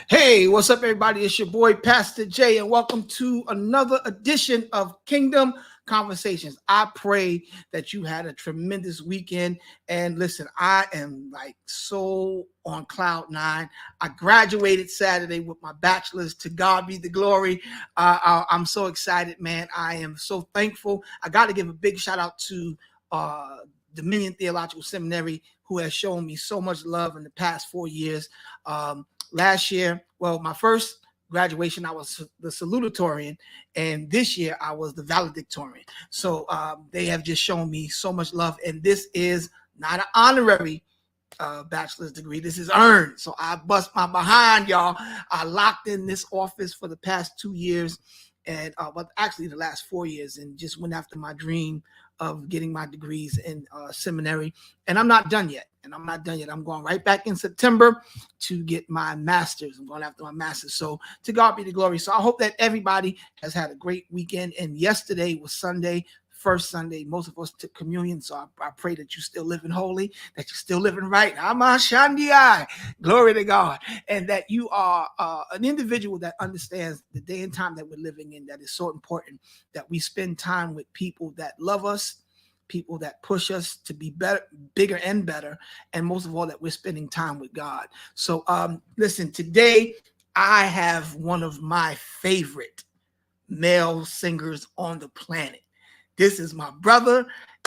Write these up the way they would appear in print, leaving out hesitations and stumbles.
Hey, what's up, everybody? It's your boy, Pastor Jay, and welcome to another edition of Kingdom Conversations. I pray that you had a tremendous weekend. And listen, I am like so on cloud nine. I graduated Saturday with my bachelor's. To God be the glory. I'm so excited, man. I am so thankful. I got to give a big shout out to Dominion Theological Seminary, who has shown me so much love in the past 4 years. Last year, well, my first graduation, I was the salutatorian, and this year I was the valedictorian. So they have just shown me so much love, and this is not an honorary bachelor's degree. This is earned. So I bust my behind, y'all. I locked in this office for the past 2 years, and but actually the last 4 years, and just went after my dream of getting my degrees in seminary. And I'm not done yet. I'm going right back in September to get my master's. I'm going after my master's. So to God be the glory. So I hope that everybody has had a great weekend. And yesterday was Sunday, first Sunday. Most of us took communion. So I pray that you're still living holy, that you're still living right. Glory to God. And that you are an individual that understands the day and time that we're living in, that is so important, that we spend time with people that love us, people that push us to be better, bigger and better, and most of all, that we're spending time with God. So listen, today I have one of my favorite male singers on the planet. This is my brother,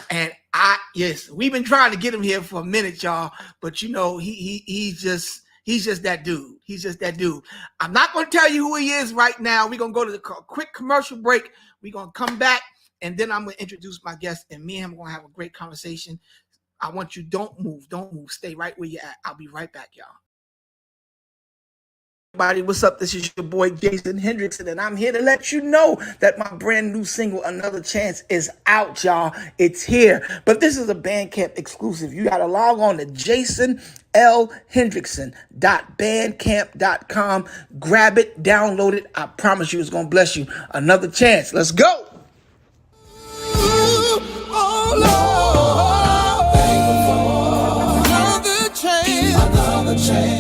and yes, we've been trying to get him here for a minute, y'all, but you know, he's just that dude. He's just that dude. I'm not going to tell you who he is right now. We're going to go to the quick commercial break. We're going to come back, and then I'm going to introduce my guest, and me and him are going to have a great conversation. I want you, don't move. Stay right where you're at. I'll be right back, y'all. Everybody, what's up? This is your boy, Jason Hendrickson, and I'm here to let you know that my brand new single, Another Chance, is out, y'all. It's here. But this is a Bandcamp exclusive. You got to log on to jasonlhendrickson.bandcamp.com. Grab it, download it. I promise you it's going to bless you. Another Chance. Let's go. Another chance.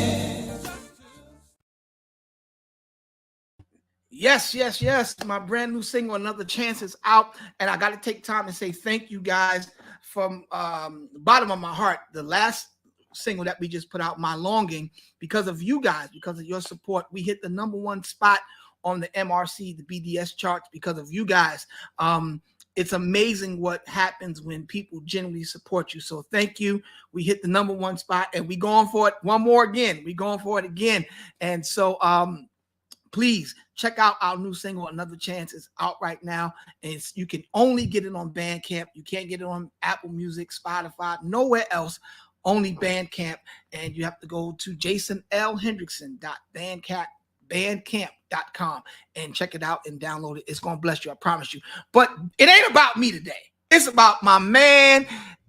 Yes. My brand new single, Another Chance, is out. And I got to take time and say thank you guys from the bottom of my heart. The last single that we just put out, My Longing, because of you guys, because of your support, we hit the #1 spot on the MRC, the BDS charts, because of you guys. It's amazing what happens when people genuinely support you. So thank you. We hit the #1 spot, and we going for it one more again. We going for it again. And so please check out our new single, Another Chance. Is out right now. And you can only get it on Bandcamp. You can't get it on Apple Music, Spotify, nowhere else, only Bandcamp. And you have to go to jasonlhendrickson.bandcamp.com and check it out and download it. It's going to bless you, I promise you. But it ain't about me today. It's about my man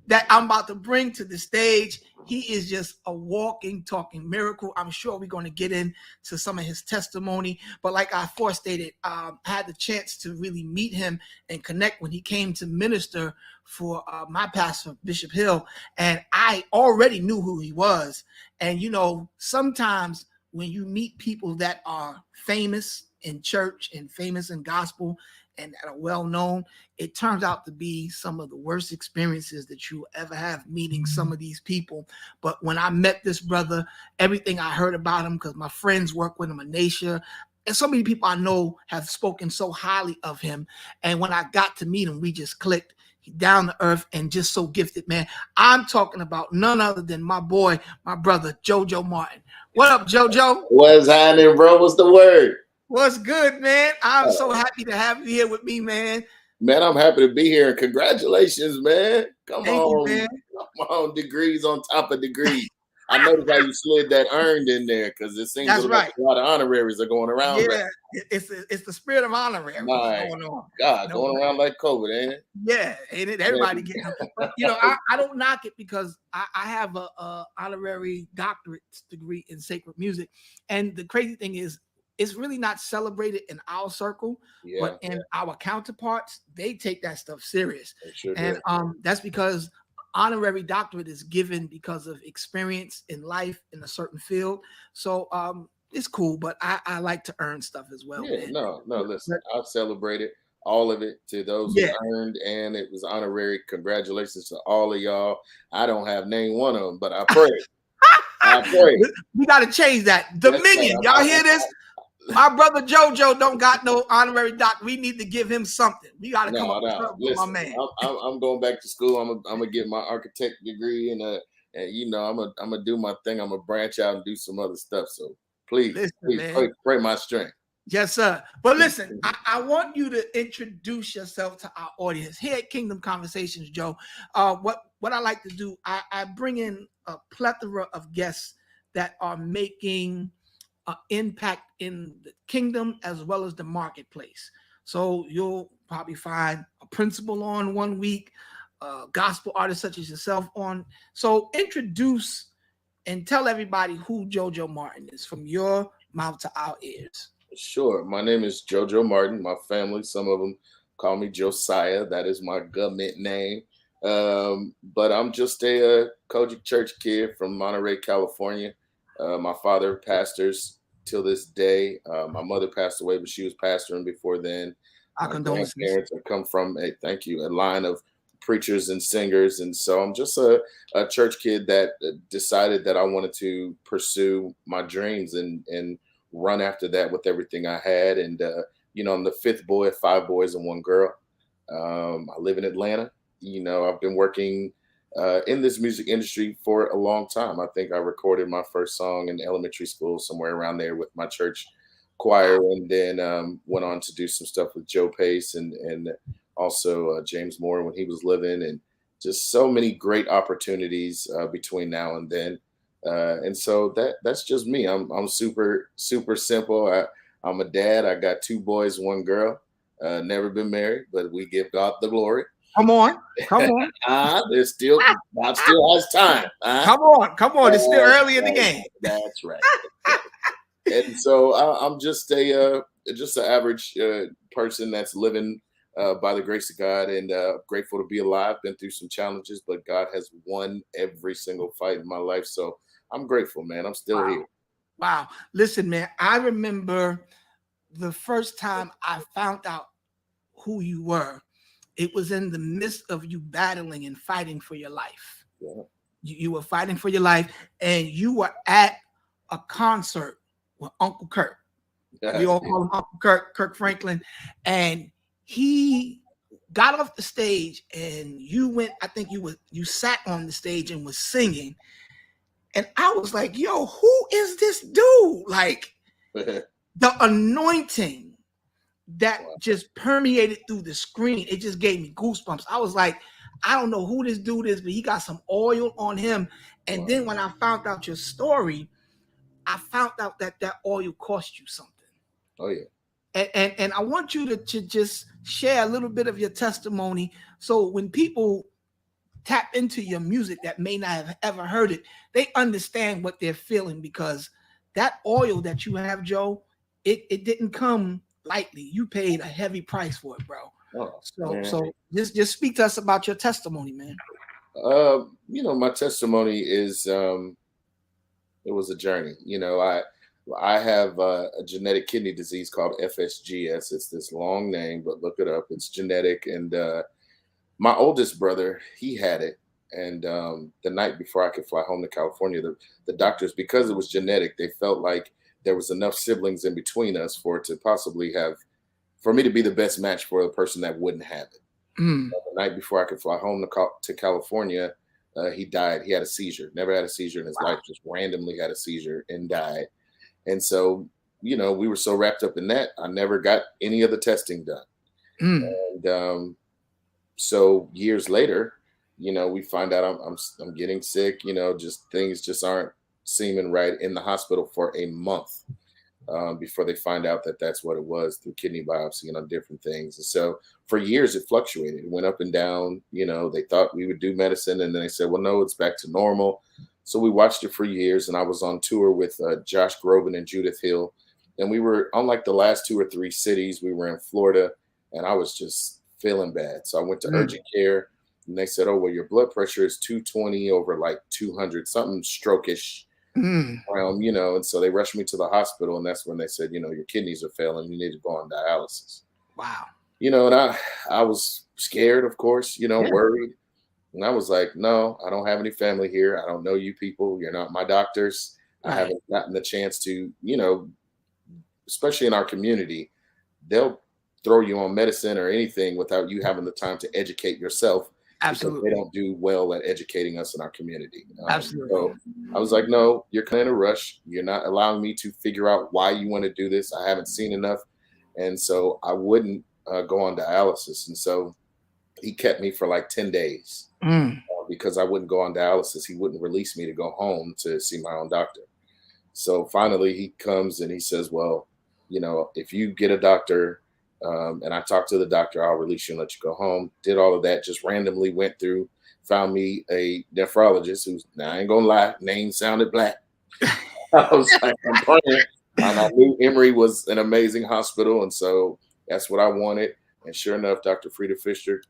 that I'm about to bring to the stage. He is just a walking, talking miracle. I'm sure we're going to get into some of his testimony. But like I forestated, I had the chance to really meet him and connect when he came to minister for my pastor, Bishop Hill. And I already knew who he was. And, you know, sometimes when you meet people that are famous in church and famous in gospel, and that are well known, it turns out to be some of the worst experiences that you ever have meeting some of these people. But when I met this brother, everything I heard about him, because my friends work with him, Anisha, and so many people I know have spoken so highly of him. And when I got to meet him, we just clicked. He down to earth and just so gifted, man. I'm talking about none other than my boy, my brother, JoJo Martin. What up, JoJo? What's happening, bro? What's the word? What's good, man? I'm so happy to have you here with me, man. Man, I'm happy to be here. And congratulations, man. Thank you, man. Come on, degrees on top of degrees. I noticed how you slid that earned in there because it seems like a lot of honoraries are going around. Yeah, right? It's the spirit of honorary going on. God, going around like COVID, ain't it? Yeah, ain't it? Everybody getting them. But, I don't knock it because I have a honorary doctorate degree in sacred music. And the crazy thing is, it's really not celebrated in our circle, but in our counterparts, they take that stuff serious. And that's because honorary doctorate is given because of experience in life in a certain field. So it's cool, but I like to earn stuff as well. Yeah, man. No, listen, I've celebrated all of it to those who earned, and it was honorary. Congratulations to all of y'all. I don't have name one of them, but I pray. I pray. We got to change that. Dominion, y'all hear this? My brother JoJo don't got no honorary doc. We need to give him something. We got to come up with something, listen, my man. I'm going back to school. I'm gonna get my architect degree, and I'm gonna do my thing. I'm gonna branch out and do some other stuff. So please pray my strength. Yes, sir. But listen, I want you to introduce yourself to our audience here at Kingdom Conversations, Joe. What I like to do, I bring in a plethora of guests that are making impact in the kingdom as well as the marketplace. So you'll probably find a principal on one week, gospel artists such as yourself on. So introduce and tell everybody who JoJo Martin is from your mouth to our ears. Sure. My name is JoJo Martin. My family, some of them call me Josiah. That is my government name. But I'm just a Kojic Church kid from Monterey, California. My father pastors till this day. My mother passed away, but she was pastoring before then. My grandparents have come from a line of preachers and singers. And so I'm just a church kid that decided that I wanted to pursue my dreams and run after that with everything I had. And, I'm the fifth boy of 5 boys and 1 girl. I live in Atlanta. I've been working in this music industry for a long time. I think I recorded my first song in elementary school, somewhere around there with my church choir, and then went on to do some stuff with Joe Pace and also James Moore when he was living, and just so many great opportunities between now and then. And so that's just me. I'm super, super simple. I'm a dad. I got 2 boys, 1 girl. Never been married, but we give God the glory. Come on. There's still has time. Come on. It's still early in the game. That's right. And so I'm just an average person that's living by the grace of God, and grateful to be alive. Been through some challenges, but God has won every single fight in my life. So I'm grateful, man. I'm still here. Wow. Listen, man, I remember the first time I found out who you were. It was in the midst of you battling and fighting for your life. Yeah. You were fighting for your life, and you were at a concert with Uncle Kirk. We all call him Uncle Kirk Franklin. And he got off the stage, and you went, I think you sat on the stage and was singing. And I was like, yo, who is this dude? Like the anointing that just permeated through the screen. It just gave me goosebumps. I was like, I don't know who this dude is, but he got some oil on him. And then when I found out your story, I found out that oil cost you something. Oh, yeah. And I want you to just share a little bit of your testimony. So when people tap into your music that may not have ever heard it, they understand what they're feeling, because that oil that you have, Joe, it didn't come lightly. You paid a heavy price for it, bro. So just speak to us about your testimony, man. My testimony is it was a journey. I have a genetic kidney disease called FSGS. It's this long name, but look it up. It's genetic. And my oldest brother, he had it. And the night before I could fly home to California, the doctors, because it was genetic, they felt like there was enough siblings in between us for it to possibly have, for me to be the best match for the person that wouldn't have it. Mm. The night before I could fly home to California, he died. He had a seizure. Never had a seizure in his life. Just randomly had a seizure and died. And so, we were so wrapped up in that, I never got any of the testing done. Mm. And so years later, we find out I'm getting sick. Just things just aren't seeming right in the hospital for a month. Before they find out that that's what it was through kidney biopsy and on different things. And so for years it fluctuated. It went up and down. They thought we would do medicine, and then they said, well, no, it's back to normal. So we watched it for years, and I was on tour with Josh Groban and Judith Hill. And we were on like the last 2 or 3 cities. We were in Florida, and I was just feeling bad. So I went to urgent care, and they said, oh, well, your blood pressure is 220 over like 200, something stroke-ish. And so they rushed me to the hospital, and that's when they said, your kidneys are failing. You need to go on dialysis. Wow. And I was scared, of course, worried. And I was like, no, I don't have any family here. I don't know you people. You're not my doctors. Right. I haven't gotten the chance to, especially in our community, they'll throw you on medicine or anything without you having the time to educate yourself. Absolutely. They don't do well at educating us in our community. Absolutely. So I was like, no, you're kind of in a rush. You're not allowing me to figure out why you want to do this. I haven't seen enough. And so I wouldn't go on dialysis. And so he kept me for like 10 days because I wouldn't go on dialysis. He wouldn't release me to go home to see my own doctor. So finally he comes and he says, well, if you get a doctor, and I talked to the doctor, I'll release you and let you go home. Did all of that, just randomly went through, found me a nephrologist who's, now I ain't gonna lie, name sounded black. I was like, I'm playing. And I knew Emory was an amazing hospital, and so that's what I wanted. And sure enough, Dr. Frida Fisher,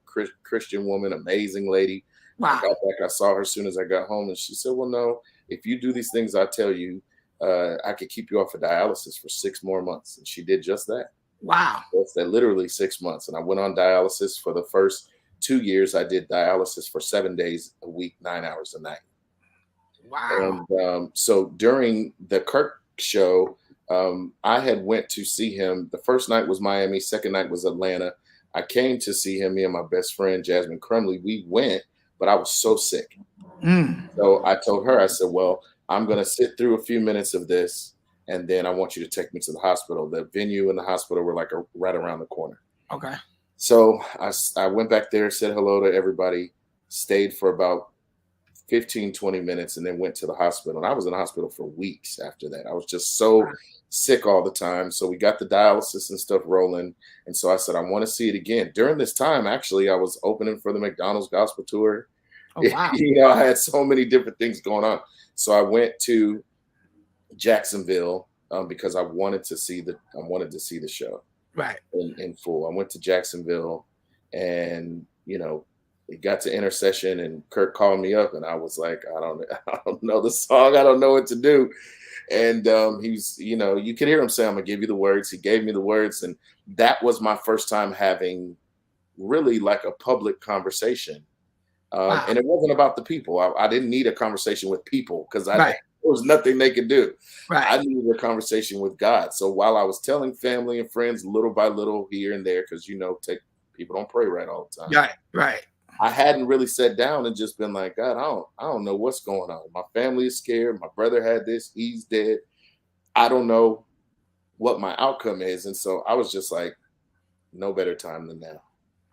Christian woman, amazing lady. Wow. I got back, I saw her as soon as I got home, and she said, well, no, if you do these things I tell you, I could keep you off of dialysis for 6 more months. And she did just that. Wow. That's literally 6 months. And I went on dialysis for the first 2 years. I did dialysis for 7 days a week, 9 hours a night. Wow. And so during the Kirk show, I had went to see him. The first night was Miami. Second night was Atlanta. I came to see him, me and my best friend, Jasmine Crumley. We went, but I was so sick. So I told her, I said, well, I'm going to sit through a few minutes of this, and then I want you to take me to the hospital. The venue and the hospital were like right around the corner. Okay. So I went back there, said hello to everybody, stayed for about 15, 20 minutes, and then went to the hospital. And I was in the hospital for weeks after that. I was just so sick all the time. So we got the dialysis and stuff rolling. And so I said, I want to see it again. During this time, actually, I was opening for the McDonald's gospel tour. Oh, wow. I had so many different things going on. So I went to Jacksonville because I wanted to see the show right in full. I went to Jacksonville, and it got to intercession, and Kirk called me up, and I was like, I don't know the song, I don't know what to do. And he's, you could hear him say, I'm gonna give you the words. He gave me the words, and that was my first time having really like a public conversation. Wow. And it wasn't about the people. I didn't need a conversation with people because there was nothing they could do. Right. I needed a conversation with God. So while I was telling family and friends little by little here and there, because people don't pray right all the time. Right. I hadn't really sat down and just been like, God, I don't know what's going on. My family is scared. My brother had this. He's dead. I don't know what my outcome is. And so I was just like, no better time than now.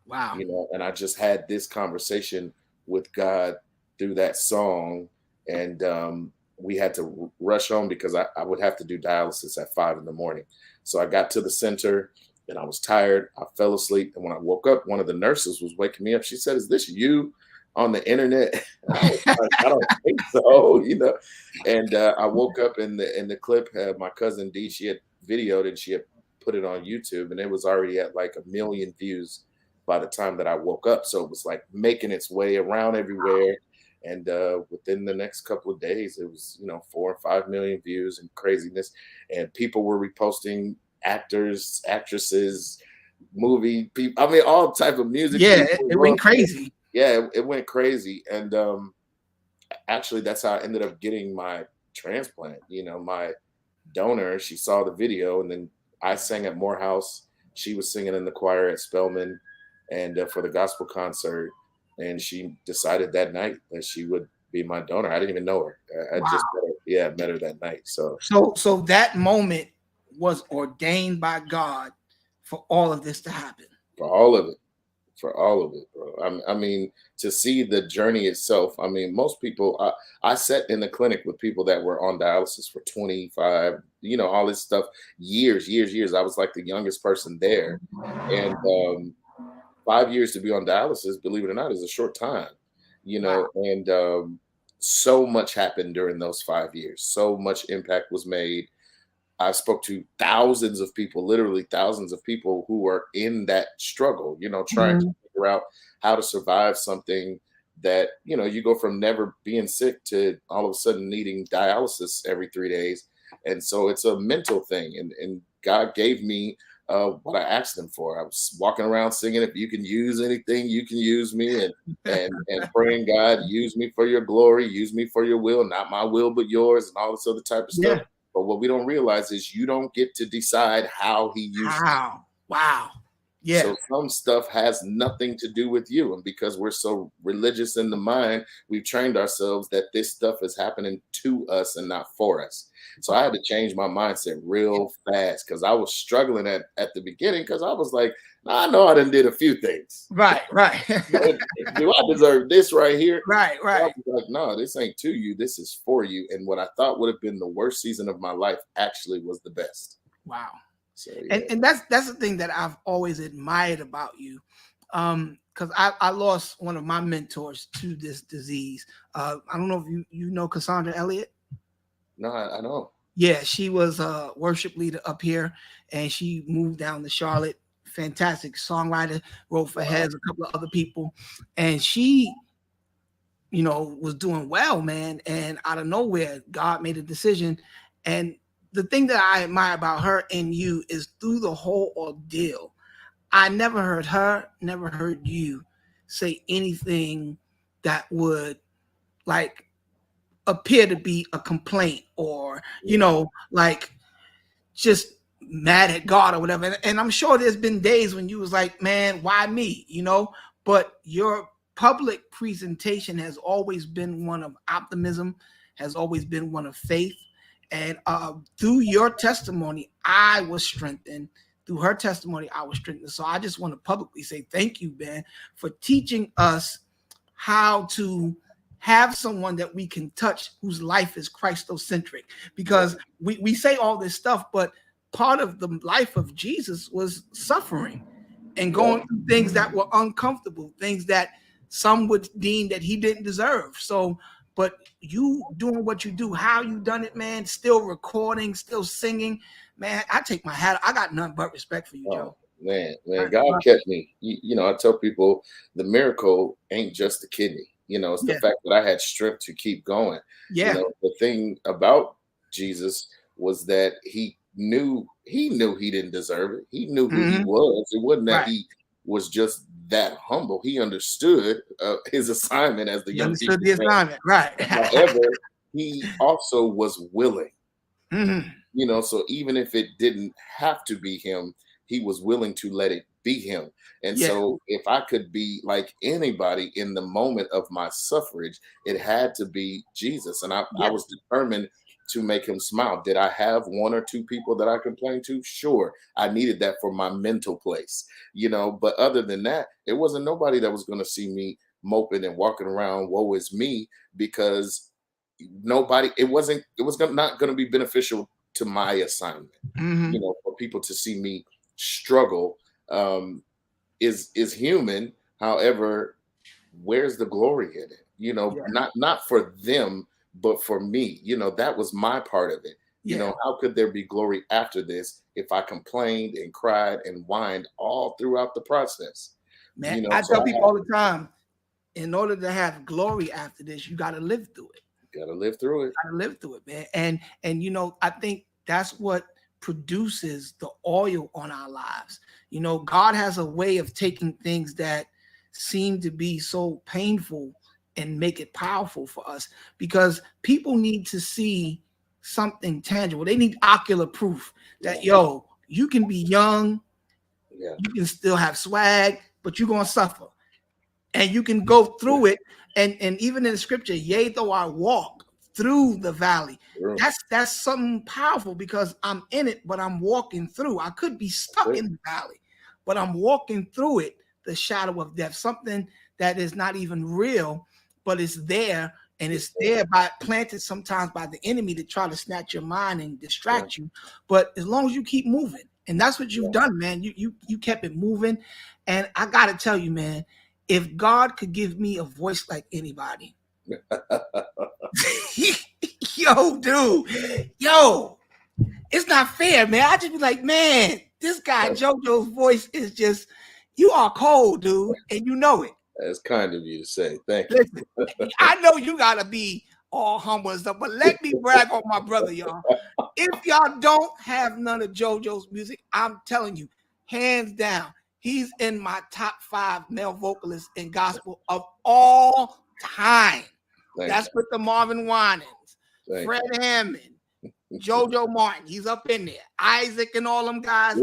Wow. And I just had this conversation with God through that song. And we had to rush home because I would have to do dialysis at 5 a.m. So I got to the center and I was tired. I fell asleep. And when I woke up, one of the nurses was waking me up. She said, is this you on the internet? I was like, I don't think so, And I woke up in the clip, my cousin Dee, she had videoed and she had put it on YouTube, and it was already at like 1 million views by the time that I woke up. So it was like making its way around everywhere. And within the next couple of days, it was, 4 or 5 million views and craziness. And people were reposting, actors, actresses, movie people. I mean, all type of music Yeah, people. it went crazy. Yeah, it went crazy. And actually, that's how I ended up getting my transplant. My donor, she saw the video, and then I sang at Morehouse. She was singing in the choir at Spelman, and for the gospel concert. And she decided that night that she would be my donor. I didn't even know her. I Wow. just met her. Yeah, met her that night. So that moment was ordained by God for all of this to happen. For all of it. For all of it, bro. I mean, to see the journey itself. I mean, most people. I sat in the clinic with people that were on dialysis for 25. All this stuff. Years. I was like the youngest person there, and 5 years to be on dialysis, believe it or not, is a short time. Wow. And so much happened during those 5 years. So much impact was made. I spoke to thousands of people, literally thousands of people who were in that struggle, trying to figure out how to survive something that, you go from never being sick to all of a sudden needing dialysis every 3 days. And so it's a mental thing. And God gave me what I asked him for. I was walking around singing, if you can use anything, you can use me, and praying, God, use me for your glory, use me for your will, not my will, but yours, and all this other type of stuff. Yeah. But what we don't realize is you don't get to decide how he uses you. How? Wow. Yeah. So some stuff has nothing to do with you. And because we're so religious in the mind, we've trained ourselves that this stuff is happening to us and not for us. So I had to change my mindset real fast, because I was struggling at the beginning, because I was like, I know I done did a few things. Right. Do I deserve this right here? Right. I was like, no, this ain't to you. This is for you. And what I thought would have been the worst season of my life actually was the best. Wow. So, yeah. And that's the thing that I've always admired about you, because I lost one of my mentors to this disease. I don't know if you know Cassandra Elliott. No, I know. Yeah, she was a worship leader up here, and she moved down to Charlotte. Fantastic songwriter, wrote for Heads, a couple of other people, and she, was doing well, man. And out of nowhere, God made a decision. And the thing that I admire about her and you is through the whole ordeal, I never heard you say anything that would like appear to be a complaint or, like just mad at God or whatever. And I'm sure there's been days when you was like, man, why me? But your public presentation has always been one of optimism, has always been one of faith. And through your testimony, I was strengthened. Through her testimony, I was strengthened. So I just want to publicly say thank you, Ben, for teaching us how to have someone that we can touch whose life is Christocentric. Because we say all this stuff, but part of the life of Jesus was suffering and going through things that were uncomfortable, things that some would deem that he didn't deserve. So, but you doing what you do, how you done it, man, still recording, still singing, man, I take my hat. I got nothing but respect for you, Joe. Man, God kept me. I tell people the miracle ain't just the kidney. It's the fact that I had strength to keep going. Yeah. The thing about Jesus was that he knew he didn't deserve it. He knew who he was. It wasn't that he was just that humble. He understood his assignment as the young people. Understood the assignment, right? However, he also was willing. So even if it didn't have to be him, he was willing to let it be him. And so if I could be like anybody in the moment of my suffrage, it had to be Jesus. And I was determined to make him smile. Did I have one or two people that I complained to? Sure. I needed that for my mental place, but other than that, it wasn't nobody that was going to see me moping and walking around, woe is me, because it was not going to be beneficial to my assignment, for people to see me struggle is human. However, where's the glory in it? Not for them, but for me. That was my part of it. How could there be glory after this if I complained and cried and whined all throughout the process? Man, I tell people all the time, in order to have glory after this, you got to live through it. Gotta live through it. Got to live through it, man. And I think that's what produces the oil on our lives. God has a way of taking things that seem to be so painful and make it powerful for us, because people need to see something tangible. They need ocular proof that you can be young, you can still have swag, but you're gonna suffer, and you can go through it. And even in the scripture, yea, though I walk through the valley, that's something powerful, because I'm in it, but I'm walking through. I could be stuck in the valley, but I'm walking through it, the shadow of death, something that is not even real, but it's there. And it's there planted sometimes by the enemy to try to snatch your mind and distract you. But as long as you keep moving, and that's what you've done, man, you kept it moving. And I got to tell you, man, if God could give me a voice like anybody, dude, it's not fair, man. I just be like, man, this guy JoJo's voice is just, you are cold, dude, and you know it. That's kind of you to say. Thank you. Listen, I know you gotta be all humble and stuff, but let me brag on my brother, y'all. If y'all don't have none of JoJo's music, I'm telling you, hands down, he's in my top 5 male vocalists in gospel of all time. That's with the Marvin Winans, Fred Hammond, JoJo Martin. He's up in there. Isaac and all them guys,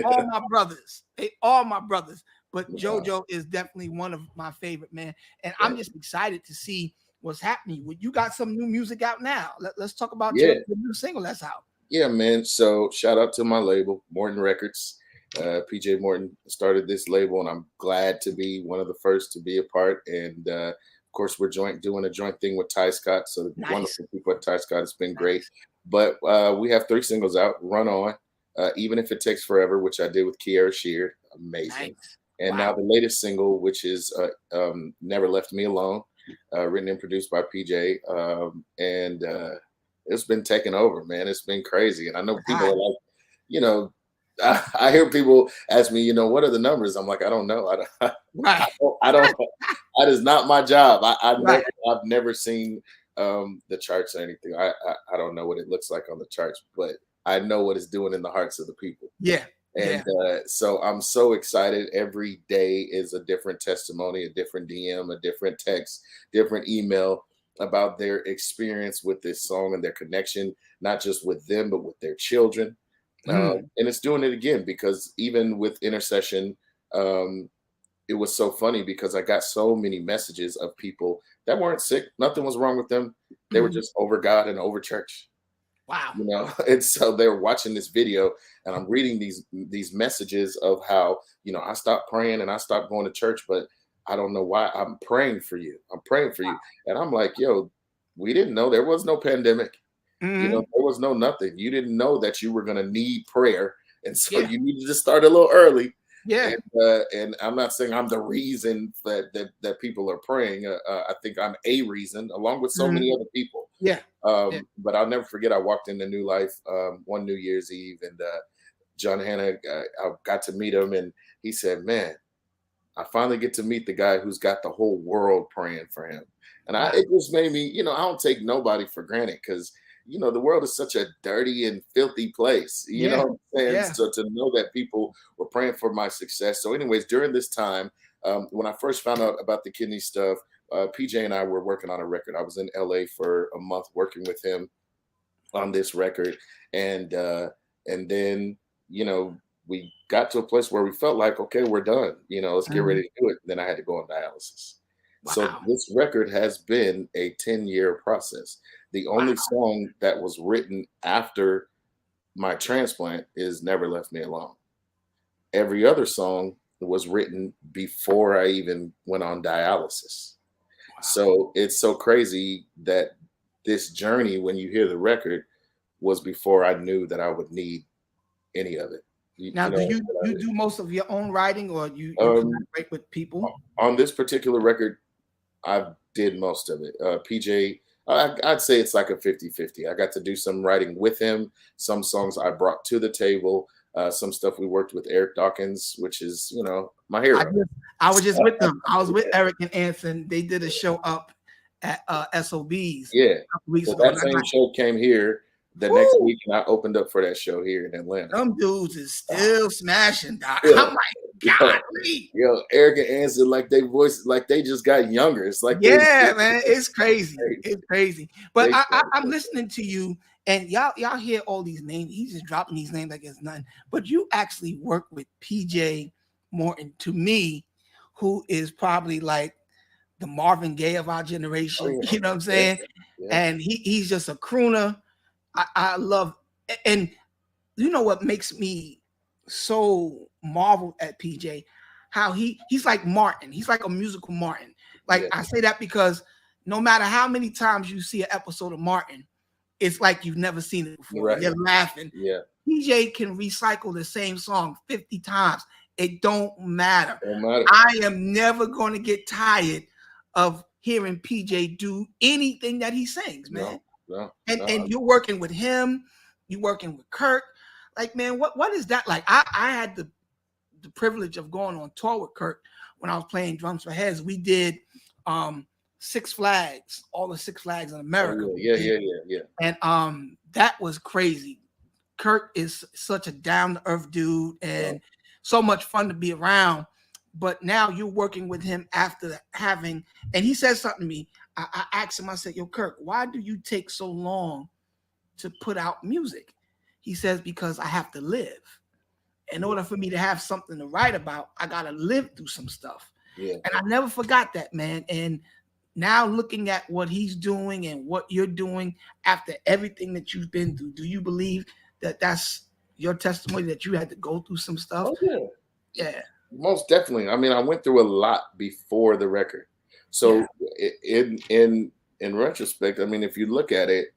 all my brothers. They all my brothers. But JoJo is definitely one of my favorite, man. And I'm just excited to see what's happening. You got some new music out now. Let's talk about the new single that's out. Yeah, man. So shout out to my label, Morton Records. PJ Morton started this label, and I'm glad to be one of the first to be a part. And of course, we're doing a joint thing with Ty Scott. So wonderful people at Ty Scott. It's been great. But we have 3 singles out. Run On, Even If It Takes Forever, which I did with Kiara Sheard. Amazing. And now the latest single, which is Never Left Me Alone, written and produced by PJ. And it's been taken over, man. It's been crazy. And I know people are like, I hear people ask me, what are the numbers? I'm like, I don't know. I don't. That is not my job. I've never seen the charts or anything. I don't know what it looks like on the charts, but I know what it's doing in the hearts of the people. Yeah. And so I'm so excited. Every day is a different testimony, a different DM, a different text, different email about their experience with this song and their connection, not just with them, but with their children. And it's doing it again, because even with Intercession, it was so funny because I got so many messages of people that weren't sick. Nothing was wrong with them. They were just over God and over church. Wow. And so they're watching this video, and I'm reading these messages of how, I stopped praying and I stopped going to church, but I don't know why. I'm praying for you. I'm praying for you. And I'm like, we didn't know there was no pandemic. There was no nothing. You didn't know that you were going to need prayer. And so you needed to start a little early. Yeah. And I'm not saying I'm the reason that people are praying. I think I'm a reason, along with so many other people. Yeah. But I'll never forget, I walked into New Life one New Year's Eve, and John Hanna, I got to meet him, and he said, man, I finally get to meet the guy who's got the whole world praying for him. And it just made me, I don't take nobody for granted, because the world is such a dirty and filthy place, you know what I'm saying? Yeah. So to know that people were praying for my success. So anyways, during this time, when I first found out about the kidney stuff, PJ and I were working on a record. I was in LA for a month working with him on this record. And then, we got to a place where we felt like, okay, we're done. Let's get ready to do it. Then I had to go on dialysis. Wow. So this record has been a 10-year process. The only song that was written after my transplant is Never Left Me Alone. Every other song was written before I even went on dialysis. Wow. So it's so crazy that this journey, when you hear the record, was before I knew that I would need any of it. Now, do you do most of your own writing, or you collaborate with people? On this particular record, I did most of it. PJ, I'd say it's like a 50-50. I got to do some writing with him. Some songs I brought to the table. Some stuff we worked with Eric Dawkins, which is, you know, my I hero. was just with them. I was with Eric and Anson. They did a show up at SOBs Yeah. a couple weeks So ago. that same show came here the next week, and I opened up for that show here in Atlanta. Them dudes is still smashing, Doc. Yeah. I'm like, golly. Yo, Eric and Anson, like they voice, like they just got younger. It's like, yeah, man, it's crazy. It's crazy. But I'm listening to you, and y'all hear all these names. He's just dropping these names like it's nothing. But you actually work with PJ Morton, to me, who is probably like the Marvin Gaye of our generation. Oh, yeah. You know what I'm saying? Yeah. And he's just a crooner. I love, and you know what makes me so marvel at PJ, how he's like Martin. He's like a musical Martin. Like, I say that because no matter how many times you see an episode of Martin, it's like you've never seen it before. Right. You're laughing. Yeah. PJ can recycle the same song 50 times. It don't matter. matter. I am never going to get tired of hearing PJ do anything that he sings, man. No. And you're working with him, you're working with Kirk. Like, man, what is that like? I had the privilege of going on tour with Kirk when I was playing drums for Heads. We did Six Flags, all the Six Flags in America. Oh, yeah. And that was crazy. Kirk is such a down-to-earth dude and so much fun to be around. But now you're working with him after having, and he said something to me. I asked him, I said, yo, Kirk, why do you take so long to put out music? He says, because I have to live. In order for me to have something to write about, I got to live through some stuff. Yeah. And I never forgot that, man. And now looking at what he's doing and what you're doing after everything that you've been through, do you believe that that's your testimony, that you had to go through some stuff? Oh, yeah. Yeah. Most definitely. I mean, I went through a lot before the record. So in retrospect, I mean, if you look at it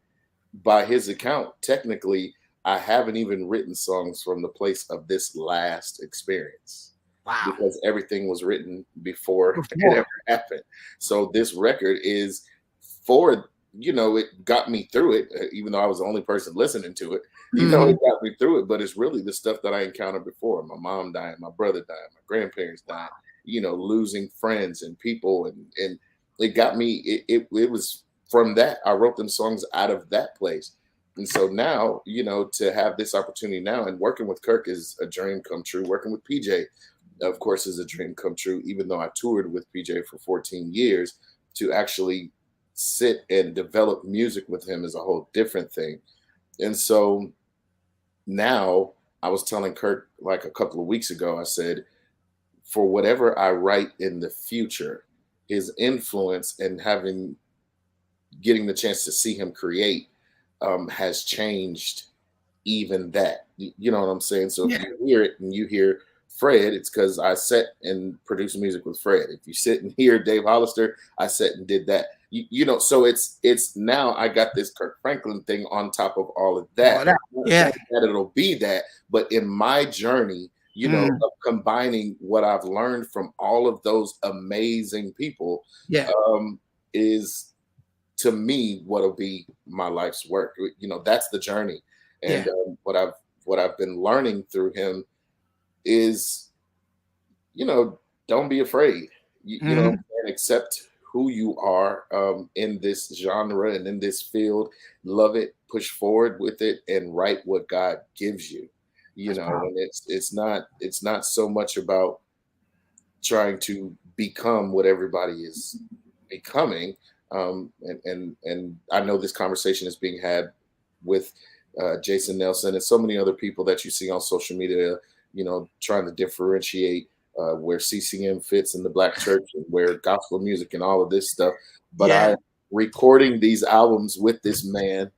by his account, technically, I haven't even written songs from the place of this last experience. Wow. Because everything was written before it ever happened. So this record is for, you know, it got me through it, even though I was the only person listening to it. You know, it got me through it, but it's really the stuff that I encountered before. My mom dying, my brother dying, my grandparents dying, you know, losing friends and people. And it got me, it was from that. I wrote them songs out of that place. And so now, you know, to have this opportunity now, and working with Kirk is a dream come true. Working with PJ, of course, is a dream come true, even though I toured with PJ for 14 years. To actually sit and develop music with him is a whole different thing. And so now I was telling Kirk like a couple of weeks ago, I said, for whatever I write in the future, his influence and getting the chance to see him create has changed even that. You know what I'm saying? So if you hear it and you hear Fred, it's because I sat and produced music with Fred. If you sit and hear Dave Hollister, I sat and did that. You know, so it's now I got this Kirk Franklin thing on top of all of that. That it'll be that, but in my journey, you know, of combining what I've learned from all of those amazing people, is to me what'll be my life's work. You know, that's the journey, and what I've been learning through him is, you know, don't be afraid. You know, and accept who you are in this genre and in this field. Love it, push forward with it, and write what God gives you. You know, and it's not so much about trying to become what everybody is becoming. And I know this conversation is being had with Jason Nelson and so many other people that you see on social media, you know, trying to differentiate where CCM fits in the Black church and where gospel music and all of this stuff. But I'm recording these albums with this man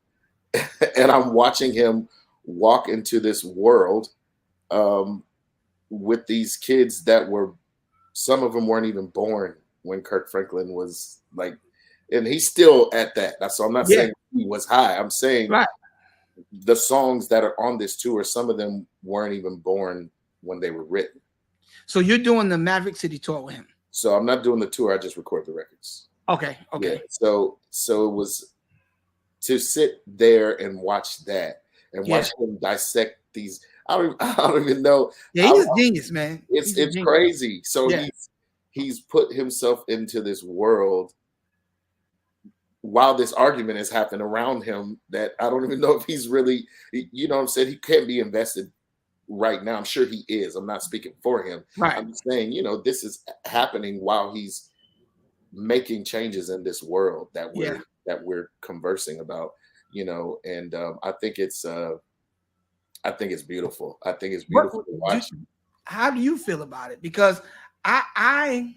and I'm watching him walk into this world with these kids that were, some of them weren't even born when Kirk Franklin was like, and he's still at that. So I'm not saying he was high. I'm saying the songs that are on this tour, some of them weren't even born when they were written. So you're doing the Maverick City tour with him? So I'm not doing the tour. I just record the records. Okay. Yeah. So it was to sit there and watch that and watch him dissect these. I don't even know. Yeah, he's a genius, man. He's a It's genius. crazy. So Yeah. he's put himself into this world while this argument is happening around him that I don't even know if he's really, you know what I'm saying? He can't be invested right now. I'm sure he is. I'm not speaking for him. Right. I'm just saying, this is happening while he's making changes in this world Yeah. that we're conversing about, and I think it's beautiful. I think it's beautiful to watch. How do you feel about it? Because I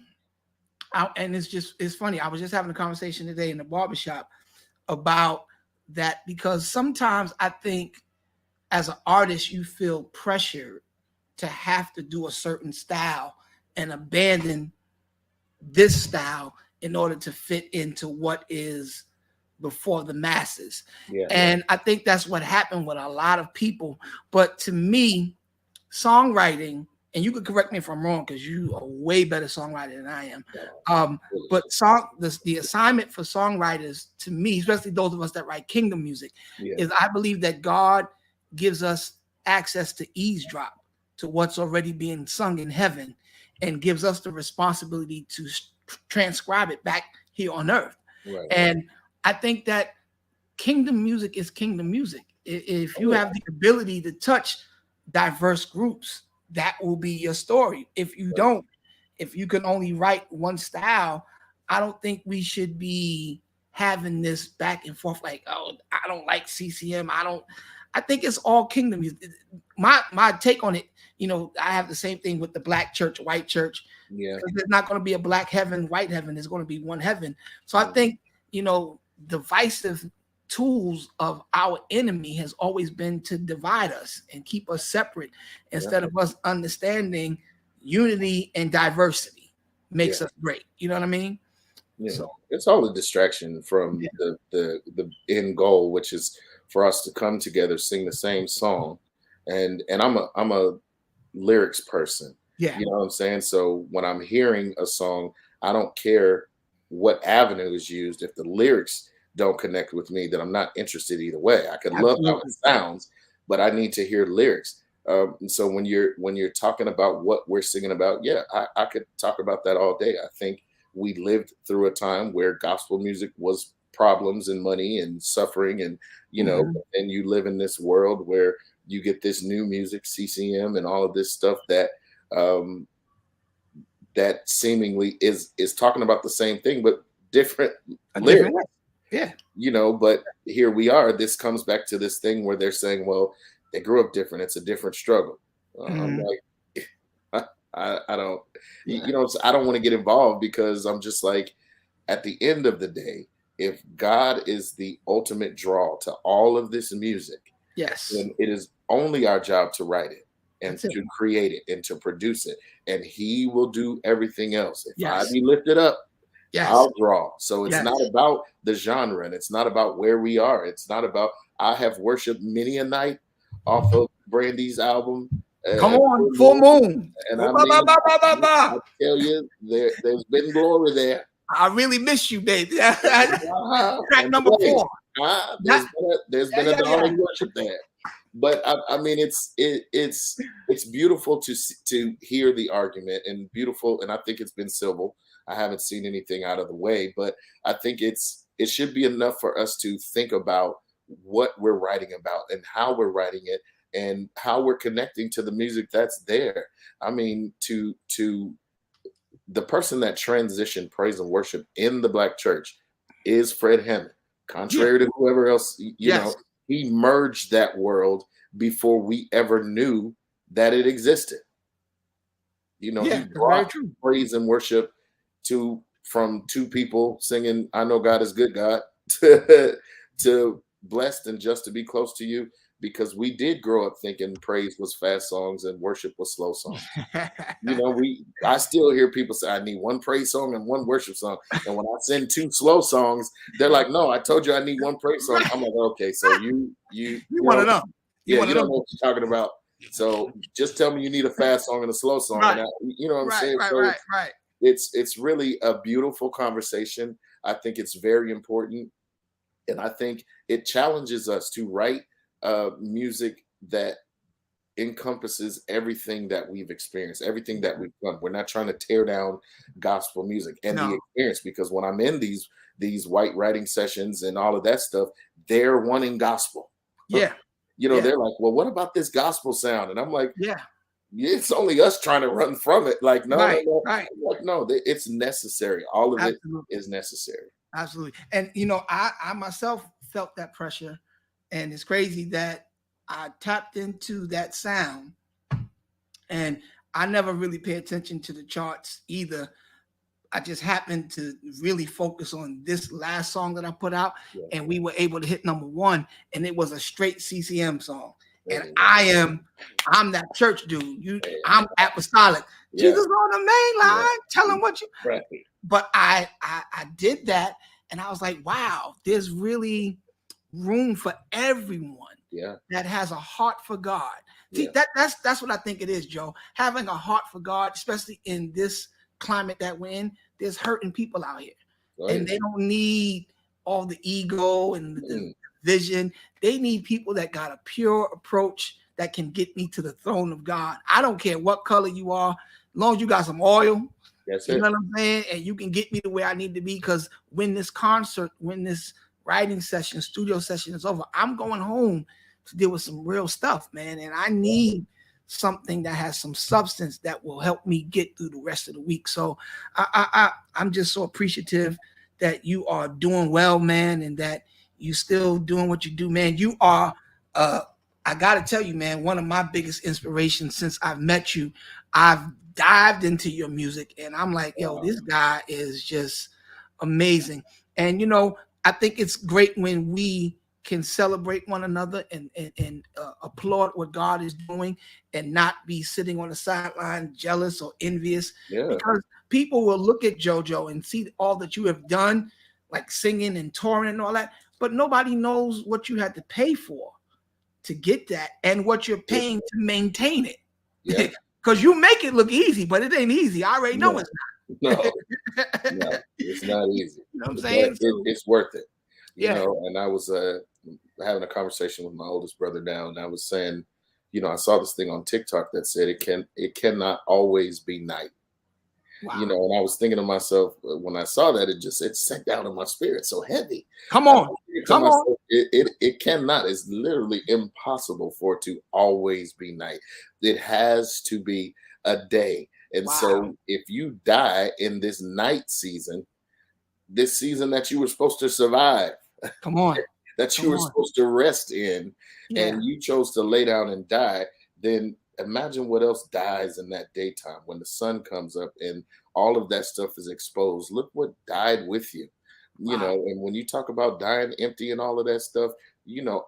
and it's funny. I was just having a conversation today in the barbershop about that, because sometimes I think as an artist you feel pressured to have to do a certain style and abandon this style in order to fit into what is before the masses. Yeah. And I think that's what happened with a lot of people. But to me, songwriting, and you could correct me if I'm wrong because you are way better songwriter than I am. But the assignment for songwriters, to me, especially those of us that write kingdom music, is I believe that God gives us access to eavesdrop to what's already being sung in heaven and gives us the responsibility to transcribe it back here on earth. Right. And I think that kingdom music is kingdom music. If you have the ability to touch diverse groups, that will be your story. If you don't, if you can only write one style, I don't think we should be having this back and forth like, oh, I don't like CCM. I think it's all kingdom music. My take on it, I have the same thing with the black church, white church. Yeah. There's not going to be a black heaven, white heaven. There's going to be one heaven. So I think, divisive tools of our enemy has always been to divide us and keep us separate instead of us understanding unity and diversity makes us great. You know what I mean? Yeah. So it's all a distraction from the end goal, which is for us to come together, sing the same song. And I'm a lyrics person. Yeah. You know what I'm saying? So when I'm hearing a song, I don't care what avenue is used. If the lyrics don't connect with me, then I'm not interested either way. I could love how it sounds, but I need to hear lyrics. And so when you're talking about what we're singing about, I could talk about that all day. I think we lived through a time where gospel music was problems and money and suffering, and and you live in this world where you get this new music, CCM, and all of this stuff that that seemingly is talking about the same thing but different lyrics. Yeah. But here we are. This comes back to this thing where they're saying, well, they grew up different. It's a different struggle. I'm like, I don't, I don't want to get involved because I'm just like, at the end of the day, if God is the ultimate draw to all of this music, then it is only our job to write it and to create it and to produce it. And he will do everything else. If I be lifted up, I'll draw. So it's not about the genre, and it's not about where we are. It's not about, I have worshiped many a night off of Brandy's album. Come on, Full Moon. And I tell you, there's been glory there. I really miss you, baby. Track number 4. There's been a darling worship there. But I mean, it's beautiful to hear the argument, and beautiful, and I think it's been civil. I haven't seen anything out of the way, but I think it should be enough for us to think about what we're writing about and how we're writing it and how we're connecting to the music that's there. I mean, to the person that transitioned praise and worship in the black church is Fred Hammond. Contrary to whoever else, he merged that world before we ever knew that it existed. He brought praise and worship from two people singing "I Know God Is Good, God" to "Blessed and Just to Be Close to You," because we did grow up thinking praise was fast songs and worship was slow songs. I still hear people say, I need one praise song and one worship song. And when I send 2 slow songs, they're like, no, I told you I need one praise song. I'm like, okay, so you want to know. You don't know what you're talking about. So just tell me you need a fast song and a slow song. Right. And you know what I'm saying? Right. It's really a beautiful conversation. I think it's very important. And I think it challenges us to write music that encompasses everything that we've experienced, everything that we've done. We're not trying to tear down gospel music and the No. experience, because when I'm in these white writing sessions and all of that stuff, they're wanting gospel. Yeah. They're like, well, what about this gospel sound? And I'm like, Yeah. it's only us trying to run from it. Like, no, Right. no, no. Right. Like, no, it's necessary. All of it Absolutely. is necessary. Absolutely. And I myself felt that pressure, and it's crazy that I tapped into that sound, and I never really pay attention to the charts either. I just happened to really focus on this last song that I put out, and we were able to hit #1, and it was a straight CCM song. And I'm that church dude. I'm apostolic. Jesus on the main line, tell him what you. Right. But I did that, and I was like, wow, there's really room for everyone that has a heart for God. See, that's what I think it is, Joe. Having a heart for God, especially in this climate that we're in, there's hurting people out here, and they don't need all the ego and the vision. They need people that got a pure approach that can get me to the throne of God. I don't care what color you are, as long as you got some oil. That's you it. know what I'm saying? And you can get me to where I need to be, because when this writing session, studio session is over, I'm going home to deal with some real stuff, man. And I need something that has some substance that will help me get through the rest of the week. So I'm just so appreciative that you are doing well, man, and that you still doing what you do, man. You are, I got to tell you, man, one of my biggest inspirations since I've met you. I've dived into your music, and I'm like, yo, this guy is just amazing. And, I think it's great when we can celebrate one another and applaud what God is doing, and not be sitting on the sideline jealous or envious, because people will look at JoJo and see all that you have done, like singing and touring and all that, but nobody knows what you had to pay for to get that and what you're paying to maintain it. Yeah. Because you make it look easy, but it ain't easy. I already know it's not. No, it's not easy. You know what I'm saying? It's worth it. And I was having a conversation with my oldest brother now, and I was saying, I saw this thing on TikTok that said it cannot always be night. Wow. And I was thinking to myself, when I saw that, it sank down in my spirit so heavy. Come on. It cannot. It's literally impossible for it to always be night. It has to be a day. And so if you die in this night season, this season that you were supposed to survive, come on, that you were supposed to rest in, and you chose to lay down and die, then imagine what else dies in that daytime when the sun comes up and all of that stuff is exposed. Look what died with you, and when you talk about dying empty and all of that stuff,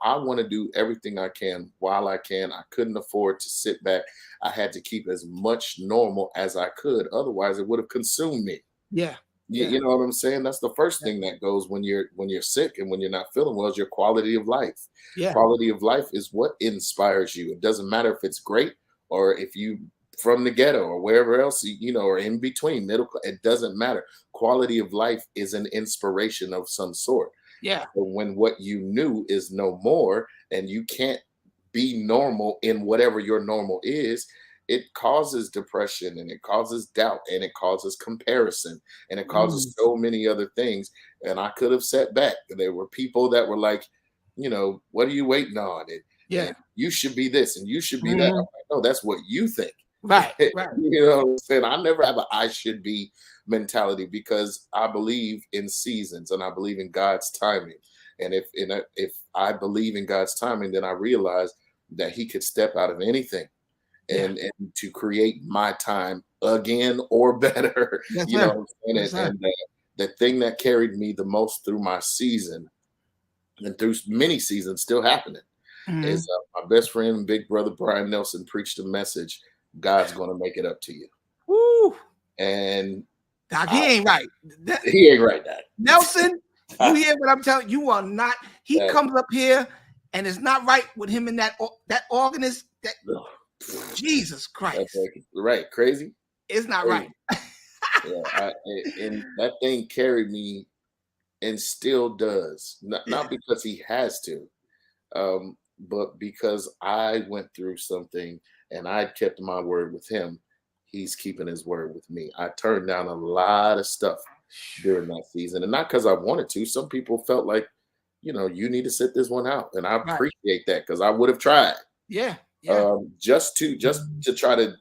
I want to do everything I can while I can. I couldn't afford to sit back. I had to keep as much normal as I could. Otherwise, it would have consumed me. Yeah. You know what I'm saying? That's the first thing that goes when you're sick and when you're not feeling well, is your quality of life. Quality of life is what inspires you. It doesn't matter if it's great or if you from the ghetto or wherever else, or in between, middle. It doesn't matter. Quality of life is an inspiration of some sort. Yeah. But when what you knew is no more and you can't be normal in whatever your normal is, it causes depression, and it causes doubt, and it causes comparison, and it causes so many other things. And I could have sat back. There were people that were like, what are you waiting on? And you should be this and you should be that. I'm like, no, that's what you think. Right. You know what I'm saying? I never have a I should be mentality, because I believe in seasons and I believe in God's timing. And if I believe in God's timing, then I realize that He could step out of anything and to create my time again or better. You know what I'm saying? And the thing that carried me the most through my season and through many seasons still happening is my best friend and big brother Brian Nelson preached a message: God's going to make it up to you. Woo. And Doc, he ain't right. He ain't right, Doc. Nelson, you hear what I'm telling you? You are not. He comes up here and it's not right with him and that organist. Jesus Christ. Right. Crazy. It's not right. And that thing carried me and still does. Not because he has to, but because I went through something and I kept my word with him, he's keeping his word with me. I turned down a lot of stuff during that season, and not because I wanted to. Some people felt like, you need to sit this one out, and I Right. appreciate that because I would have tried. Yeah. Yeah. Just to try to,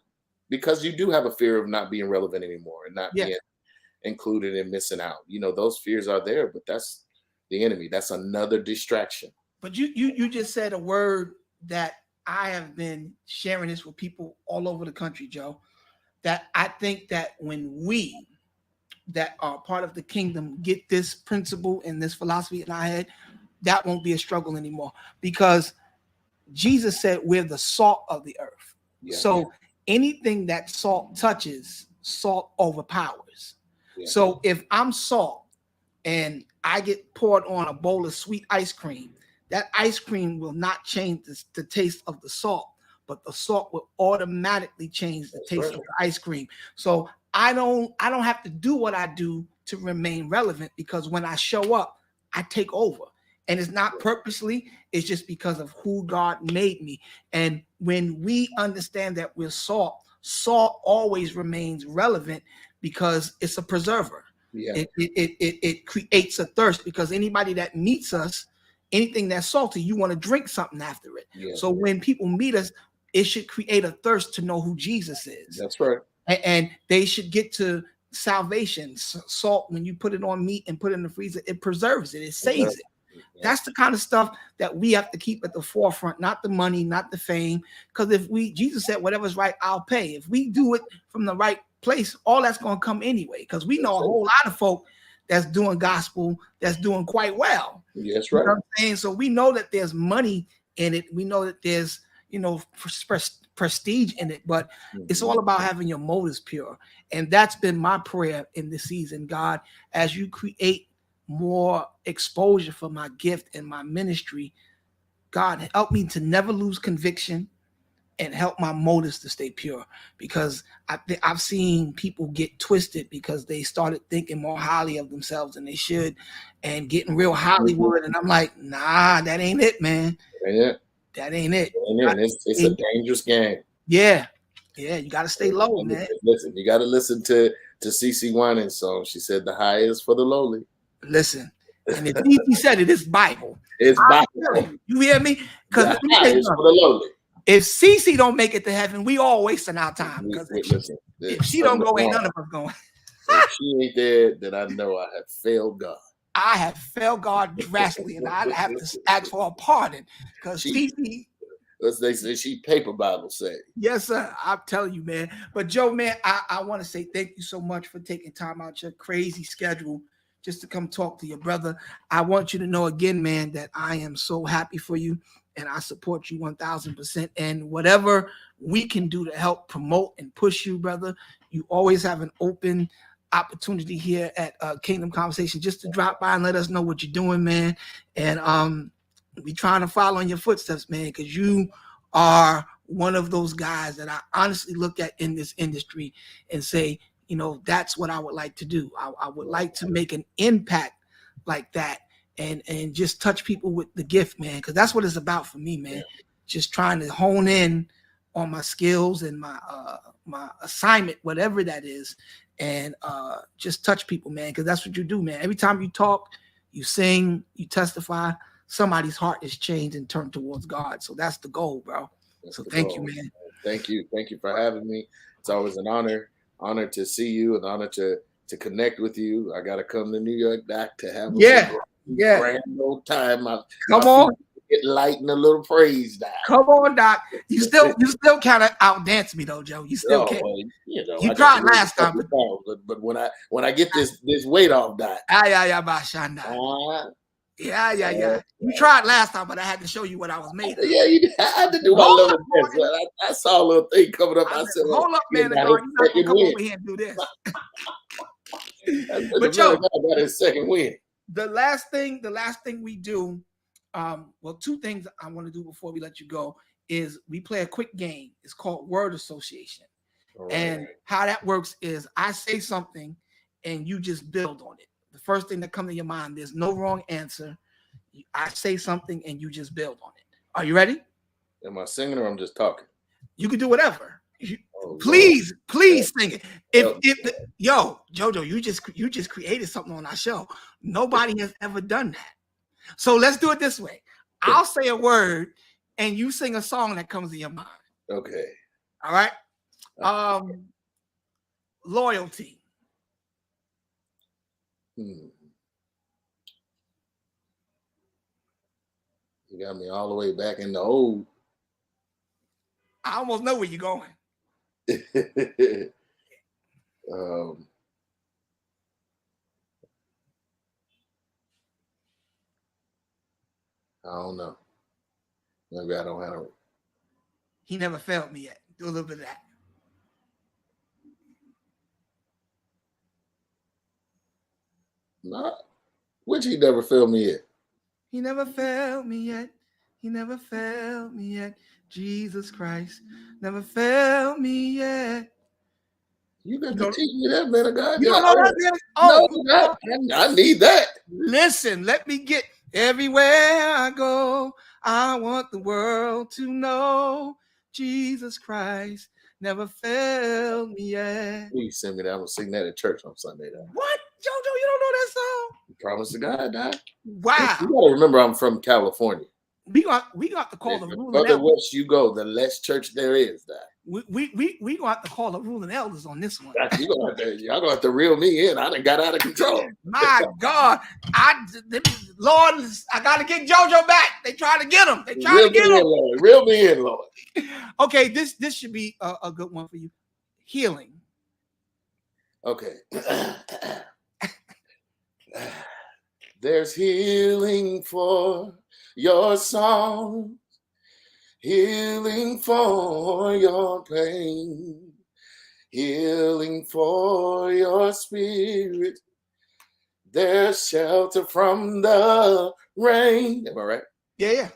because you do have a fear of not being relevant anymore and not Yeah. being included and missing out. Those fears are there, but that's the enemy. That's another distraction. But you just said a word that I have been sharing this with people all over the country, Joe. That I think that when we that are part of the kingdom get this principle and this philosophy in our head, that won't be a struggle anymore. Because Jesus said we're the salt of the earth. Yeah. So anything that salt touches, salt overpowers. Yeah. So if I'm salt and I get poured on a bowl of sweet ice cream, that ice cream will not change the taste of the salt, but the salt will automatically change the taste of the ice cream. So I don't have to do what I do to remain relevant, because when I show up, I take over. And it's not purposely, it's just because of who God made me. And when we understand that we're salt, salt always remains relevant because it's a preserver. Yeah. It creates a thirst, because anybody that meets us, anything that's salty, you want to drink something after it. Yeah. So when people meet us, it should create a thirst to know who Jesus is. That's right. And they should get to salvation. Salt, when you put it on meat and put it in the freezer, it preserves it, it saves it. That's the kind of stuff that we have to keep at the forefront, not the money, not the fame. Because Jesus said, whatever's right, I'll pay. If we do it from the right place, all that's going to come anyway. Because we know a whole lot of folk that's doing gospel, that's doing quite well. Yes, right. You know what I'm saying? So we know that there's money in it. We know that there's, prestige in it, but it's all about having your motives pure. And that's been my prayer in this season. God, as you create more exposure for my gift and my ministry, God, help me to never lose conviction and help my motives to stay pure, because I've seen people get twisted because they started thinking more highly of themselves than they should and getting real Hollywood. And I'm like, nah, that ain't it, man. That ain't it. It's a dangerous game. Yeah. You got to stay low, man. Listen, you got to listen to CeCe Winans' song. She said, "The high is for the lowly." Listen, and if he said it, it's Bible. It's Bible. You hear me? Because if CeCe don't make it to heaven, we all wasting our time. Because if she don't go, ain't none of us going. If she ain't there, then I know I have failed God. I have failed God drastically, and I have to ask for a pardon, because CeCe, as they say, she paper Bible say. Yes, sir. I'm telling you, man. But Joe, man, I want to say thank you so much for taking time out your crazy schedule just to come talk to your brother. I want you to know again, man, that I am so happy for you, and I support you 1,000%. And whatever we can do to help promote and push you, brother, you always have an open opportunity here at Kingdom Conversation just to drop by and let us know what you're doing, man. And we trying to follow in your footsteps, man, because you are one of those guys that I honestly look at in this industry and say, that's what I would like to do. I would like to make an impact like that and just touch people with the gift, man, because that's what it's about for me, man. Just trying to hone in on my skills and my assignment, whatever that is, and just touch people, man, because that's what you do, man. Every time you talk, you sing, you testify, somebody's heart is changed and turned towards God. So that's the goal, bro. So thank you, man. Thank you for having me. It's always an honor to see you, an honor to connect with you. I got to come to New York, Doc, to have a grand old time. Come on. Get light and a little praise, Doc. Come on, Doc. You still kind of outdance me though, Joe. You still can't. Well, you tried last time, but when I get this weight off, Doc. Yeah. You tried last time, but I had to show you what I was made of. Yeah, I had to do my little best. I saw a little thing coming up. I said, hold up, man. You're not gonna come over here and do this. But Joe, got his second win. The last thing we do, two things I want to do before we let you go is we play a quick game. It's called Word Association. Right. And how that works is I say something and you just build on it. The first thing that comes to your mind, there's no wrong answer. I say something and you just build on it. Are you ready? Am I singing or I'm just talking? You can do whatever. Oh, Please sing it. Lord. Yo, JoJo, you just created something on our show. Nobody has ever done that. So let's do it this way. I'll say a word and you sing a song that comes to your mind. Okay. All right. Loyalty. You got me all the way back in the old. I almost know where you're going. I don't know. Maybe I don't have it. He never failed me yet. Do a little bit of that. Nah, which he never failed me yet. He never failed me yet. He never failed me yet. Jesus Christ never failed me yet. You got to teach me that, man of God. You don't know that? Oh, no, I need that. Listen, let me get everywhere I go. I want the world to know Jesus Christ never failed me yet. Please send me that. I'm gonna sing that at church on Sunday. What, JoJo? You don't know that song? Promise to God, Doc. Wow. You gotta remember, I'm from California. We got to call the ruling elders. The elders. west you go, the less church there is, Doc. We gonna have to call the ruling elders on this one. Y'all gonna have to reel me in. I done got out of control. My God, Lord, I gotta get JoJo back. They try to get him. They try to get him. Lord. Reel me in, Lord. Okay, this should be a good one for you. Healing. Okay. There's healing for your song, healing for your pain, healing for your spirit. There's shelter from the rain. Am I right? Yeah.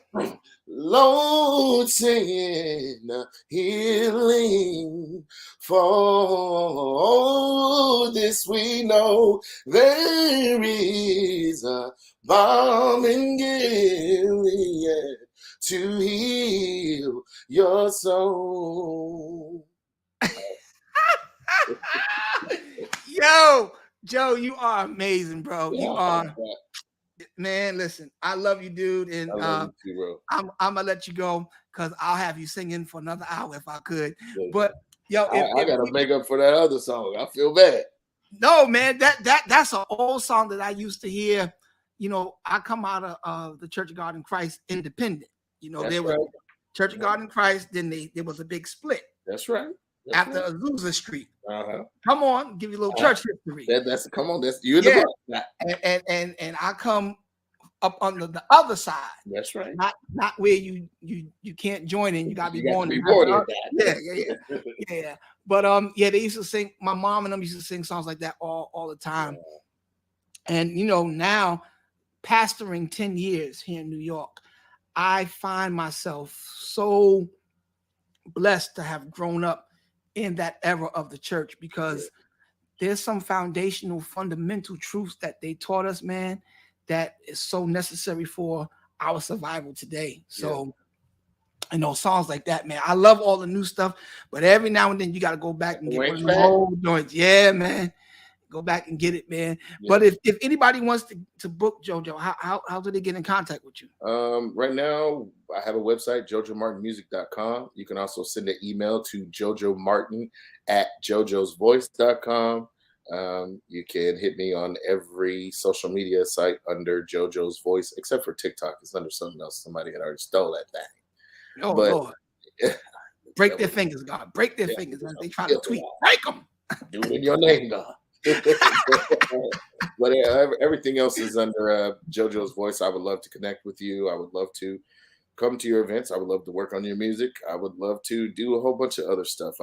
Lord, send healing for this we know there is a balm in Gilead to heal your soul. Yo, Joe, you are amazing, bro. You are. Man, listen, I love you, dude, and I love you too, bro. I'm gonna let you go because I'll have you singing for another hour if I could. But yo, I gotta make up for that other song. I feel bad. No, man, that's an old song that I used to hear. You know, I come out of the Church of God in Christ independent. You know, there was Church of God in Christ. Then there was a big split. That's right. After Azusa Street. Come on, give you a little church history. Come on, that's you in the book. And I come up under the other side. That's right. Not where you can't join in. You gotta be born. Yeah. But they used to sing. My mom and them used to sing songs like that all the time. Yeah. And you know, now pastoring 10 years here in New York, I find myself so blessed to have grown up in that era of the church because there's some foundational, fundamental truths that they taught us, man, that is so necessary for our survival today. So, you know, songs like that, man. I love all the new stuff, but every now and then you got to go back and get one of the old joints. Yeah, man. Go back and get it, man. Yeah. But if anybody wants to book JoJo, how do they get in contact with you? Right now, I have a website, jojomartinmusic.com. You can also send an email to jojomartin@jojosvoice.com. You can hit me on every social media site under JoJo's Voice, except for TikTok. It's under something else. Somebody had already stole that thing. Oh, Lord. Break their fingers, God. Break their fingers. They try to tweet. Break them. Do it in your name, God. But everything else is under JoJo's Voice. I would love to connect with you. I would love to come to your events. I would love to work on your music. I would love to do a whole bunch of other stuff.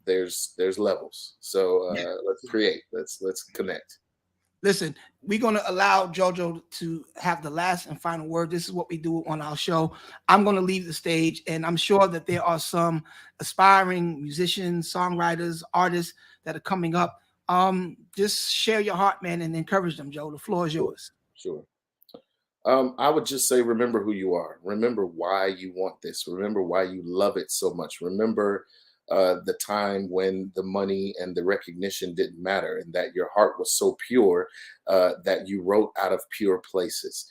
There's levels. So let's create. Let's connect. Listen, we're going to allow JoJo to have the last and final word. This is what we do on our show. I'm going to leave the stage, and I'm sure that there are some aspiring musicians, songwriters, artists that are coming up. Just share your heart, man, and encourage them, Joe. The floor is yours. Sure. I would just say, remember who you are. Remember why you want this. Remember why you love it so much. Remember the time when the money and the recognition didn't matter, and that your heart was so pure that you wrote out of pure places.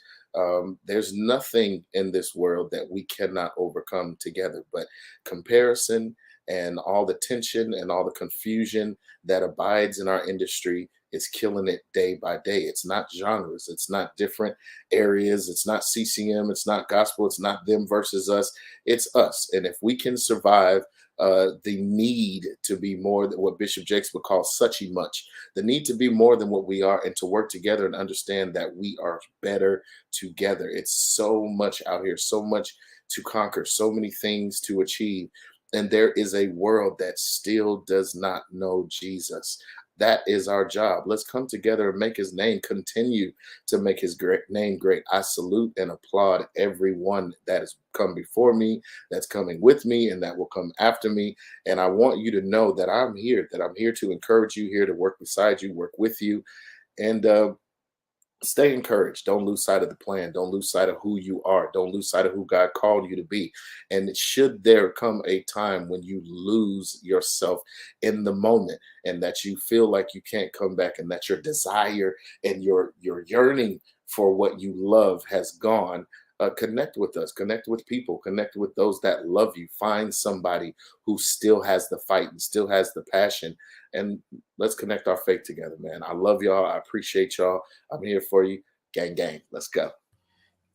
There's nothing in this world that we cannot overcome together, but comparison and all the tension and all the confusion that abides in our industry is killing it day by day. It's not genres, it's not different areas, it's not CCM, it's not gospel, it's not them versus us, it's us. And if we can survive the need to be more than what Bishop Jakes would call suchy much, the need to be more than what we are, and to work together and understand that we are better together. It's so much out here, so much to conquer, so many things to achieve. And there is a world that still does not know Jesus. That is our job. Let's come together and make his name, continue to make his great name great. I salute and applaud everyone that has come before me, that's coming with me, and that will come after me. And I want you to know that I'm here to encourage you, here to work beside you, work with you. And stay encouraged. Don't lose sight of the plan. Don't lose sight of who you are. Don't lose sight of who God called you to be. And should there come a time when you lose yourself in the moment, and that you feel like you can't come back, and that your desire and your yearning for what you love has gone, connect with us, connect with people, connect with those that love you. Find somebody who still has the fight and still has the passion, and let's connect our faith together, man. I love y'all. I appreciate y'all. I'm here for you. Gang, gang. Let's go.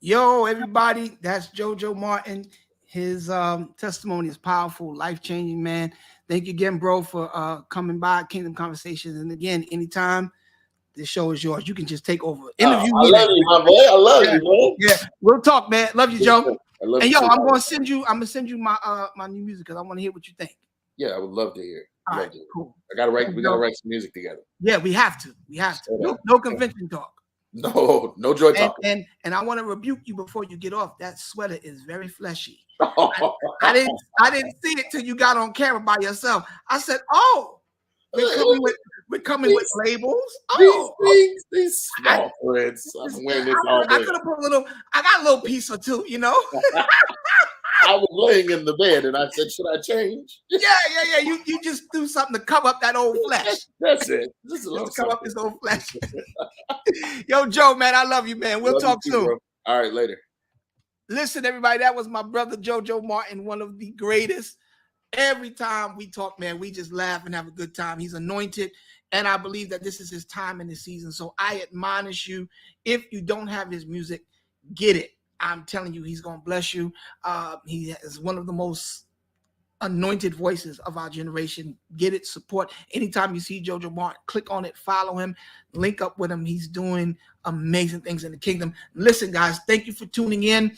Yo, everybody, that's JoJo Martin. His testimony is powerful, life-changing, man. Thank you again, bro, for coming by Kingdom Conversations. And again, anytime this show is yours, you can just take over. Interview I me. love you, my boy. I love you, man. Yeah, we'll talk, man. Love you, Joe. I love and you yo, too, I'm gonna send you my my new music because I want to hear what you think. Yeah, I would love to hear. All right, cool. We gotta write some music together. Yeah, we have to. No convention talk. No joy talk. And I want to rebuke you before you get off. That sweater is very fleshy. I didn't see it till you got on camera by yourself. I said, "Oh, we're coming with labels." Oh, these small threads. I'm wearing this all day. I could have put I got a little piece or two, you know. I was laying in the bed and I said, "Should I change?" Yeah. You just do something to cover up that old flesh. That's it. Just cover up this old flesh. Yo, Joe, man, I love you, man. We'll talk soon. Bro. All right, later. Listen, everybody, that was my brother JoJo Martin, one of the greatest. Every time we talk, man, we just laugh and have a good time. He's anointed, and I believe that this is his time in the season. So I admonish you, if you don't have his music, get it. I'm telling you, he's going to bless you. He is one of the most anointed voices of our generation. Get it, support. Anytime you see JoJo Martin, click on it, follow him, link up with him. He's doing amazing things in the kingdom. Listen, guys, thank you for tuning in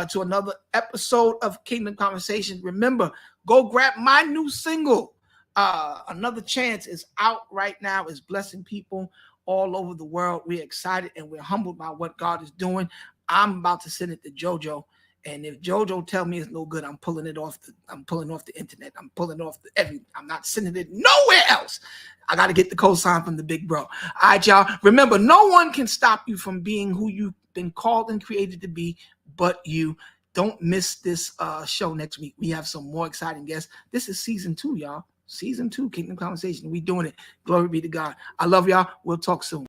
to another episode of Kingdom Conversation. Remember, go grab my new single. Another Chance is out right now. It's blessing people all over the world. We're excited and we're humbled by what God is doing. I'm about to send it to JoJo. And if JoJo tell me it's no good, I'm pulling it off the internet. I'm pulling it off I'm not sending it nowhere else. I got to get the cosign from the big bro. All right, y'all. Remember, no one can stop you from being who you've been called and created to be, but you. Don't miss this show next week. We have some more exciting guests. This is season 2, y'all. Season 2, Kingdom Conversation. We doing it. Glory be to God. I love y'all. We'll talk soon.